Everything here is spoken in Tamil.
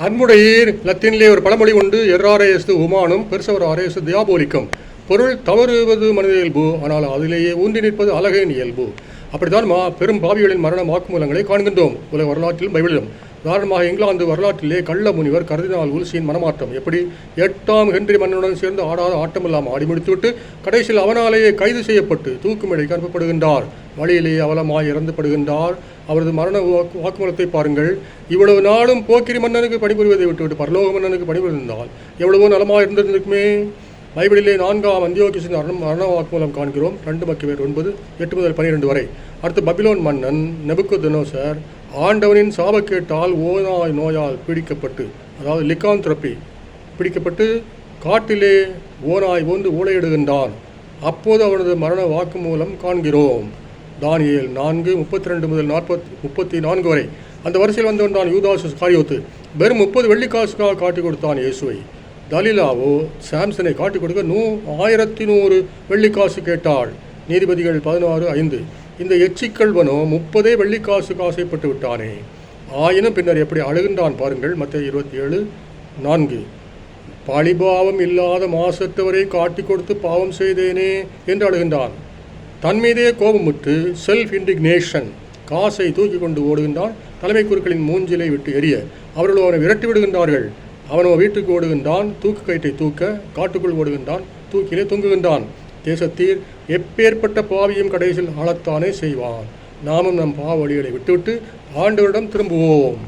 அன்புடையீர் லத்தீனிலே ஒரு பழமொழி உண்டு. எர்ராரே எஸ்து உமானும் பெருசவராரே எஸ்து தியாபோலிக்கம். பொருள் தவறுவது மனித இயல்பு, ஆனால் அதிலேயே ஊன்றி நிற்பது அழகின் இயல்பு. அப்படித்தான் பெரும் பாவிகளின் மரண வாக்குமூலங்களை காண்கின்றோம் உலக வரலாற்றிலும் பைபிளிலும். உதாரணமாக இங்கிலாந்து வரலாற்றிலே கள்ள முனிவர் கர்தினால் உல்சியின் மனமாற்றம் எப்படி 8ஆம் ஹென்றி மன்னனுடன் சேர்ந்து ஆடாத ஆட்டமெல்லாம் ஆடி முடித்துவிட்டு கடைசியில் அவனாலேயே கைது செய்யப்பட்டு தூக்குமேடைக்கு அனுப்பப்படுகின்றார். வழியிலேயே அவலமாய் இறந்துபடுகின்றார். அவரது மரண வாக்குமூலத்தை பாருங்கள். இவ்வளவு நாளும் போக்கிரி மன்னனுக்கு பணிபுரிவதை விட்டுவிட்டு பரலோக மன்னனுக்கு பணிபுரிந்தால் எவ்வளவோ நலமாக இருந்திருக்குமே. பைபிளிலே 4ஆம் அந்தியோகியசின் மரண வாக்குமூலம் காண்கிறோம். 2 மக்கியவேர் 9:8 முதல் 12 வரை. அடுத்து பபிலோன் மன்னன் நெபுக்கத்நேசர் ஆண்டவனின் சாபக்கேட்டால் ஓநாய் நோயால் பீடிக்கப்பட்டு, அதாவது லிகாந்திரப்பி பிடிக்கப்பட்டு காட்டிலே ஓநாய் போன்று ஊழையிடுகின்றான். அப்போது அவனது மரண வாக்குமூலம் காண்கிறோம். தானியேல் 4:32 முதல் 34 வரை. அந்த வரிசையில் வந்தவன் தான் யூதாஸ் காரியோத்து. வெறும் 30 வெள்ளிக்காசுக்காக காட்டிக் கொடுத்தான் இயேசுவை. தலிலாவோ சாம்சனை காட்டிக் கொடுக்க 1100 வெள்ளிக்காசு கேட்டாள். நீதிபதிகள் 16:5. இந்த எச்சிக்கல்வனோ 30 வெள்ளிக்காசுக்கு ஆசைப்பட்டு விட்டானே. ஆயினும் பின்னர் எப்படி அழுகின்றான் பாருங்கள். மத்தேயு 27:4. பழிபாவம் இல்லாத மாசற்றவரை காட்டிக் கொடுத்து பாவம் செய்தேனே என்று அழுகின்றான். தன்மீதே கோபமுற்று செல்ஃப் இன்டிக்னேஷன் காசை தூக்கி கொண்டு ஓடுகின்றான். தலைமை குருக்களின் மூஞ்சிலை விட்டு எரிய அவர்கள் அவனை விரட்டி விடுகின்றார்கள். அவனோ வீட்டுக்கு ஓடுகின்றான். தூக்கு கயிற்றை தூக்க காட்டுக்குள் ஓடுகின்றான். தூக்கிலே தொங்குகின்றான். தேசத்தீர் எப்பேற்பட்ட பாவியும் கடைசியில் ஆளத்தானே செய்வான். நாமும் நம் பாவ வழிகளை விட்டுவிட்டு ஆண்டவரிடம் திரும்புவோம்.